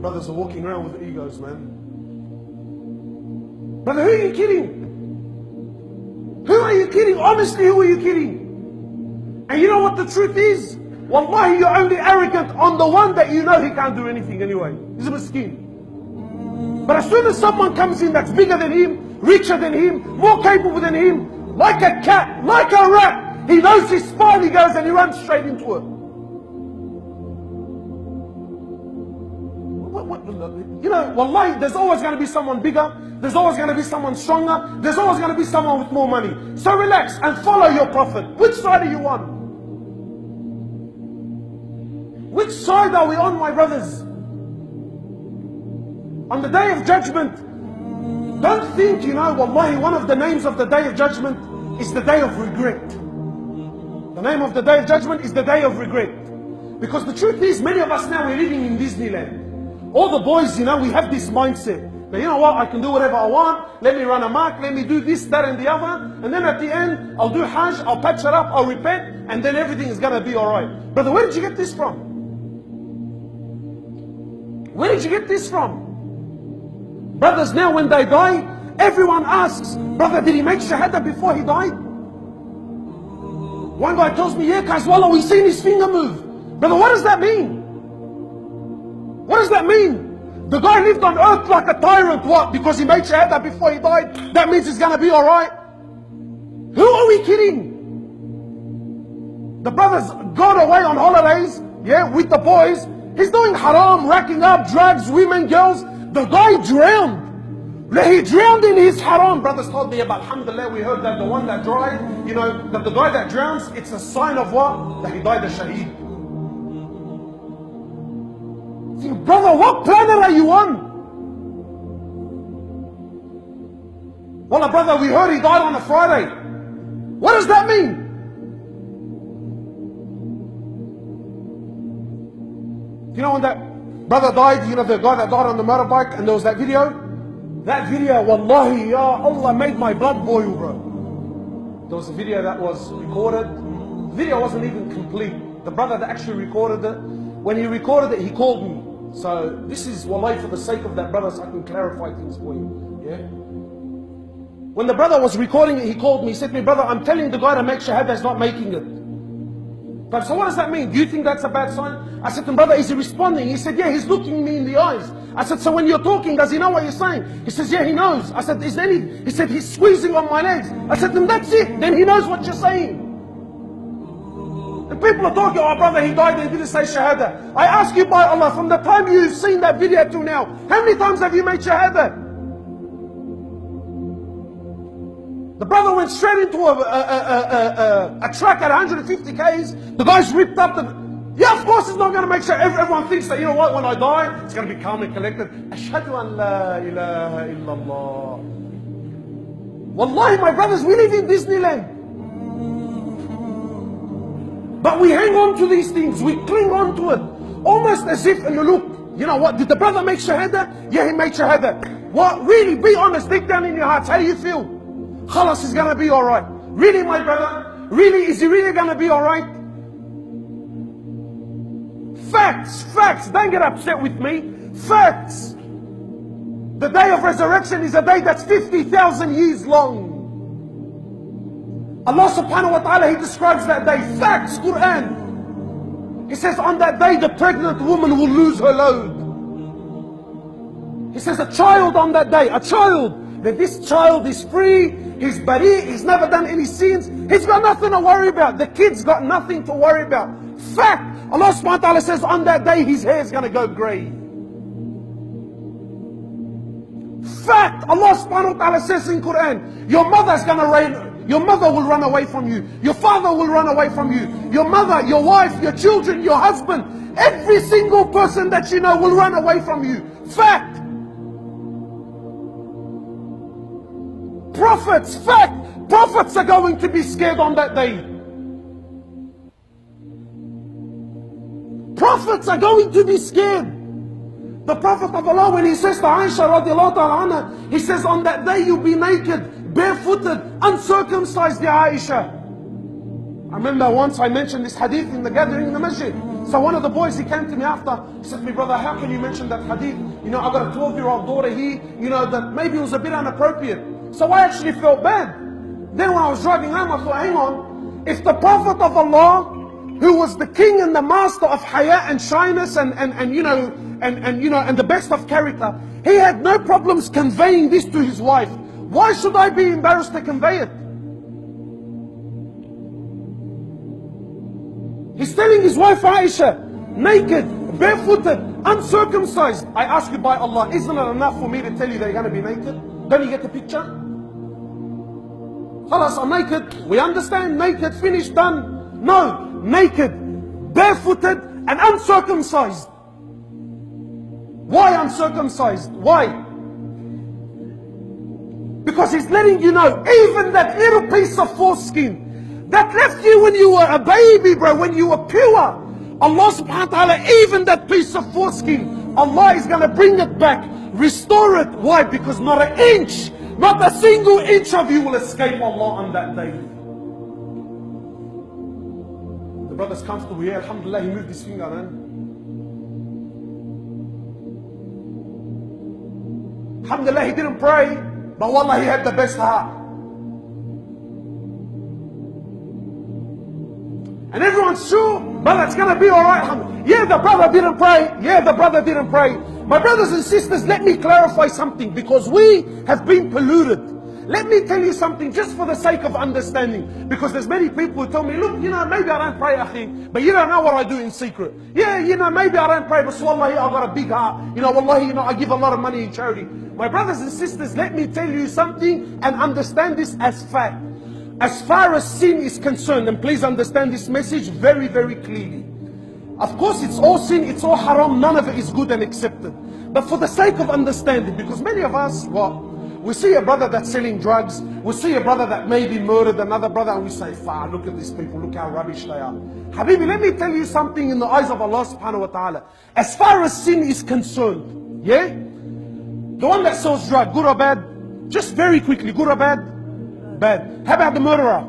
Brothers are walking around with egos, man. Brother, who are you kidding? Who are you kidding? Honestly, who are you kidding? And you know what the truth is? Wallahi, you're only arrogant on the one that you know he can't do anything anyway. He's a miskin. But as soon as someone comes in that's bigger than him, richer than him, more capable than him, like a cat, like a rat, he knows his spine, he goes and he runs straight into it. You know, wallahi, there's always going to be someone bigger, there's always going to be someone stronger, there's always going to be someone with more money. So relax and follow your Prophet. Which side are you on? Which side are we on, my brothers? On the Day of Judgment, don't think, you know, wallahi, one of the names of the Day of Judgment is the Day of Regret. The name of the Day of Judgment is the Day of Regret. Because the truth is, many of us now, we're living in Disneyland. All the boys, you know, we have this mindset. That, you know what, I can do whatever I want, let me run amok, let me do this, that and the other, and then at the end, I'll do Hajj, I'll patch it up, I'll repent, and then everything is going to be alright. Brother, where did you get this from? Where did you get this from? Brothers now when they die, everyone asks, brother, did he make shahada before he died? One guy tells me, yeah, Kazwala, we seen his finger move. Brother, what does that mean? What does that mean? The guy lived on earth like a tyrant, what? Because he made shahada before he died, that means it's gonna be alright? Who are we kidding? The brothers got away on holidays, yeah, with the boys. He's doing haram, racking up drugs, women, girls. The guy drowned. He drowned in his haram. Brothers told me about, alhamdulillah, we heard that the one that died, you know, that the guy that drowns, it's a sign of what? That he died a shaheed. See, brother, what planet are you on? Well, brother, we heard he died on a Friday. What does that mean? You know when that brother died, you know, the guy that died on the motorbike, and there was that video? That video, wallahi, ya Allah, made my blood boil, bro. There was a video that was recorded. The video wasn't even complete. The brother that actually recorded it, when he recorded it, he called me. So this is, wallahi, for the sake of that brother, so I can clarify things for you. Yeah? When the brother was recording it, he called me. He said to me, brother, I'm telling the guy to make shahada is not making it. But so what does that mean? Do you think that's a bad sign? I said to him, brother, is he responding? He said, yeah, he's looking me in the eyes. I said, so when you're talking, does he know what you're saying? He says, yeah, he knows. I said, is there any? He said, he's squeezing on my legs. I said, then that's it. Then he knows what you're saying. And people are talking, oh brother, he died and he didn't say shahada. I ask you by Allah, from the time you've seen that video to now, how many times have you made shahada? The brother went straight into a truck at 150 Ks. The guy's ripped up the... Yeah, of course it's not going to make sure everyone thinks that, you know what, when I die, it's going to be calm and collected. Ashhadu an la ilaha illallah. Wallahi, my brothers, we live in Disneyland. But we hang on to these things, we cling on to it. Almost as if, and look, you know what, did the brother make shahada? Yeah, he made shahada. What, really, be honest, deep down in your hearts, how do you feel? Khalas is going to be alright. Really, my brother? Really, is he really going to be alright? Facts, facts, don't get upset with me. Facts. The day of resurrection is a day that's 50,000 years long. Allah subhanahu wa ta'ala, He describes that day. Facts, Quran. He says on that day the pregnant woman will lose her load. He says a child on that day, a child, that this child is free, he's bari, he's never done any sins, he's got nothing to worry about. The kid's got nothing to worry about. Fact. Allah subhanahu wa ta'ala says on that day his hair is going to go grey. Fact. Allah subhanahu wa ta'ala says in Quran, your mother's going to reign. Your mother will run away from you. Your father will run away from you. Your mother, your wife, your children, your husband, every single person that you know will run away from you. Fact. Prophets, fact. Prophets are going to be scared on that day. Prophets are going to be scared. The Prophet of Allah, when he says to Aisha radiallahu ta'ala anha, he says on that day you'll be naked, barefooted, uncircumcised, ya Aisha. I remember once I mentioned this hadith in the gathering in the masjid. So one of the boys, he came to me after, he said to me, brother, how can you mention that hadith? You know, I've got a 12-year-old daughter here, you know, that maybe it was a bit inappropriate. So I actually felt bad. Then when I was driving home, I thought, hang on, if the Prophet of Allah, who was the king and the master of haya and shyness and the best of character, he had no problems conveying this to his wife. Why should I be embarrassed to convey it? He's telling his wife Aisha, naked, barefooted, uncircumcised. I ask you by Allah, isn't it enough for me to tell you they're going to be naked? Don't you get the picture? Khalas, I'm naked. We understand, naked, finished, done. No, naked, barefooted, and uncircumcised. Why uncircumcised? Why? Because he's letting you know, even that little piece of foreskin that left you when you were a baby, bro, when you were pure, Allah subhanahu wa ta'ala, even that piece of foreskin, Allah is going to bring it back, restore it. Why? Because not an inch, not a single inch of you will escape Allah on that day. The brother's comfortable here, alhamdulillah, he moved his finger, man. Alhamdulillah, he didn't pray, but wallah, he had the best heart. And everyone's sure, brother, it's going to be all right. Yeah, the brother didn't pray. Yeah, the brother didn't pray. My brothers and sisters, let me clarify something, because we have been polluted. Let me tell you something, just for the sake of understanding. Because there's many people who tell me, look, you know, maybe I don't pray, akhi, but you don't know what I do in secret. Yeah, you know, maybe I don't pray, but wallahi, I've got a big heart. You know, wallahi, you know, I give a lot of money in charity. My brothers and sisters, let me tell you something and understand this as fact. As far as sin is concerned, and please understand this message very, very clearly. Of course, it's all sin, it's all haram, none of it is good and accepted. But for the sake of understanding, because many of us, we see a brother that's selling drugs, we see a brother that maybe murdered another brother, and we say, far, look at these people, look how rubbish they are. Habibi, let me tell you something in the eyes of Allah subhanahu wa ta'ala. As far as sin is concerned, yeah? The one that sells drugs, good or bad? Just very quickly, good or bad? Bad. How about the murderer?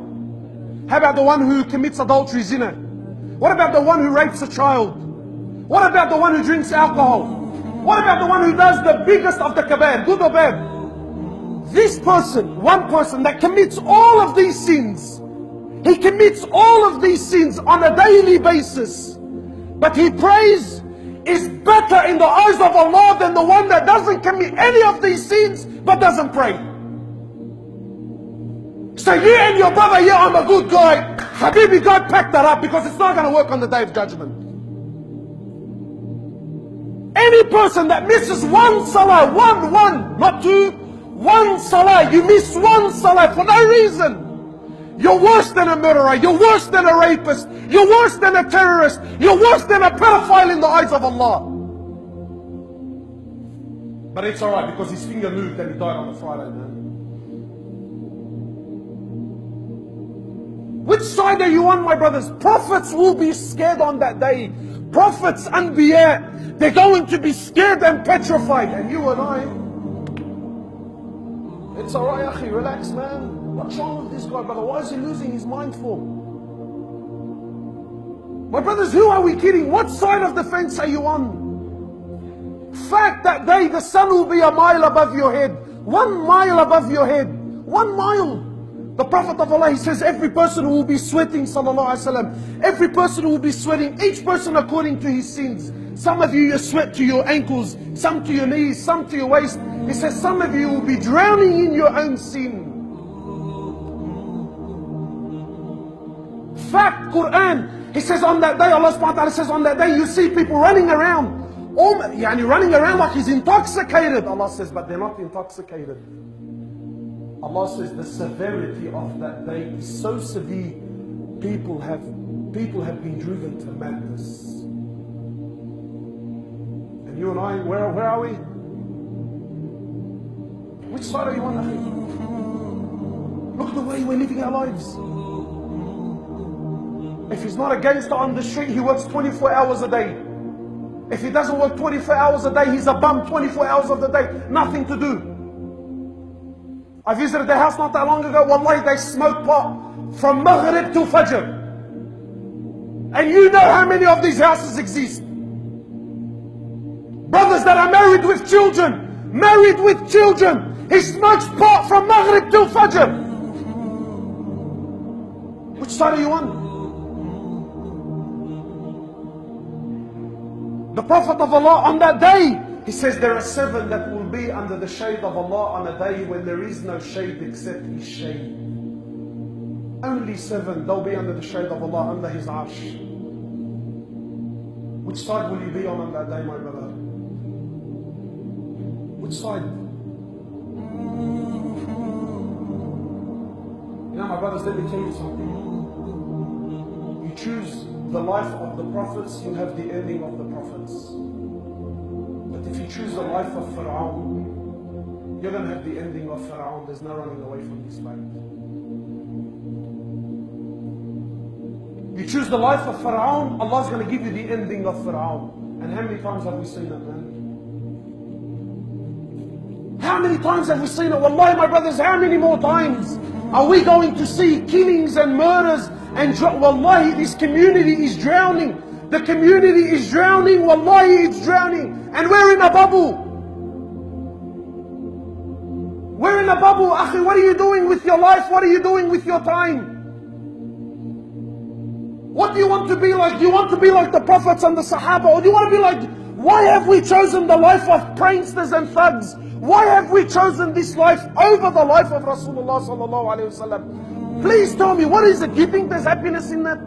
How about the one who commits adultery, zina? What about the one who rapes a child? What about the one who drinks alcohol? What about the one who does the biggest of the kabair? Good or bad? This person, one person that commits all of these sins, he commits all of these sins on a daily basis, but he prays, is better in the eyes of Allah than the one that doesn't commit any of these sins but doesn't pray. So you and your brother, yeah, I'm a good guy. Habibi, God pack that up, because it's not going to work on the day of judgment. Any person that misses one salah, one, not two, one salah, you miss one salah for no reason, you're worse than a murderer, you're worse than a rapist, you're worse than a terrorist, you're worse than a pedophile in the eyes of Allah. But it's alright, because his finger moved and he died on a Friday, man. Which side are you on, my brothers? Prophets will be scared on that day. Prophets, Anbiya, they're going to be scared and petrified. And you and I, it's alright, akhi, relax, man. What's wrong with this guy, brother? Why is he losing his mind for? My brothers, who are we kidding? What side of the fence are you on? Fact, that day the sun will be a mile above your head. 1 mile above your head. 1 mile. The Prophet of Allah, he says, every person will be sweating, sallallahu alaihi wasallam. Every person will be sweating, each person according to his sins. Some of you sweat to your ankles, some to your knees, some to your waist. He says, some of you will be drowning in your own sin. Fact, Quran, he says on that day, Allah subhanahu wa ta'ala says, on that day you see people running around. Running around like he's intoxicated. Allah says, but they're not intoxicated. Allah says the severity of that day is so severe, people have been driven to madness. And you and I, where are we? Which side are you on, akhi? Look at the way we're living our lives. If he's not a gangster on the street, he works 24 hours a day. If he doesn't work 24 hours a day, he's a bum 24 hours of the day. Nothing to do. I visited their house not that long ago. Wallahi, they smoke pot from Maghrib to Fajr. And you know how many of these houses exist. Brothers that are married with children. Married with children. He smokes pot from Maghrib till Fajr. Which side are you on? The Prophet of Allah on that day, he says there are 7 that will be under the shade of Allah on a day when there is no shade except His shade. Only 7, they'll be under the shade of Allah, under His arsh. Which side will you be on that day, my brother? Which side? You know, my brothers, let me tell you something. You choose the life of the prophets, you have the ending of the prophets. But if you choose the life of Pharaoh, you're going to have the ending of Pharaoh. There's no running away from this fact. You choose the life of Pharaoh, Allah's going to give you the ending of Pharaoh. And how many times have we seen that, man? How many times have we seen it? Wallahi, my brothers, how many more times are we going to see killings and murders? And wallahi, this community is drowning. The community is drowning. Wallahi, it's drowning. And we're in a bubble. We're in a bubble. Akhi, what are you doing with your life? What are you doing with your time? What do you want to be like? Do you want to be like the prophets and the Sahaba? Or do you want to be like, why have we chosen the life of pranksters and thugs? Why have we chosen this life over the life of Rasulullah sallallahu alaihi wasallam? Please tell me, what is it? Do you think there's happiness in that?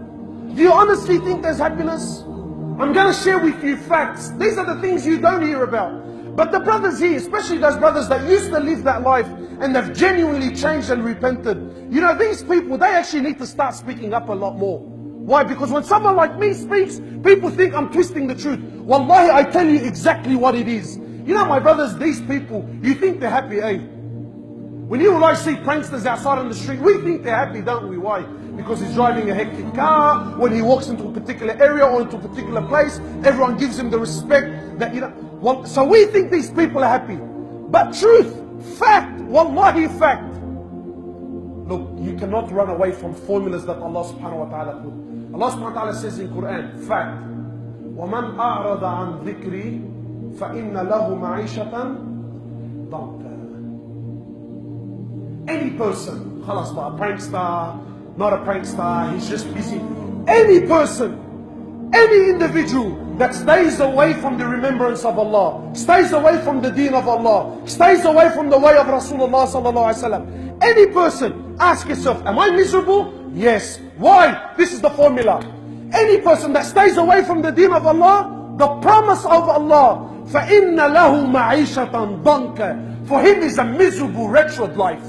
Do you honestly think there's happiness? I'm going to share with you facts. These are the things you don't hear about. But the brothers here, especially those brothers that used to live that life and they've genuinely changed and repented. You know, these people, they actually need to start speaking up a lot more. Why? Because when someone like me speaks, people think I'm twisting the truth. Wallahi, I tell you exactly what it is. You know, my brothers, these people, you think they're happy, eh? When you and I see pranksters outside on the street, we think they're happy, don't we? Why? Because he's driving a hectic car. When he walks into a particular area or into a particular place, everyone gives him the respect that, you know. Well, so we think these people are happy. But truth, fact, wallahi fact. Look, you cannot run away from formulas that Allah subhanahu wa ta'ala put. Allah subhanahu wa ta'ala says in Quran, fact, وَمَنْ أَعْرَضَ عَنْ ذِكْرِي فَإِنَّ لَهُ مَعِيشَةً ضَنْكًا. Any person, khalas, a prankster, not a prankster, he's just busy. Any person, any individual that stays away from the remembrance of Allah, stays away from the deen of Allah, stays away from the way of Rasulullah sallallahu alaihi wasallam. Any person, ask yourself, am I miserable? Yes. Why? This is the formula. Any person that stays away from the deen of Allah, the promise of Allah, فَإِنَّ لَهُ مَعِيشَةً ضَنْكَ, for him is a miserable, wretched life.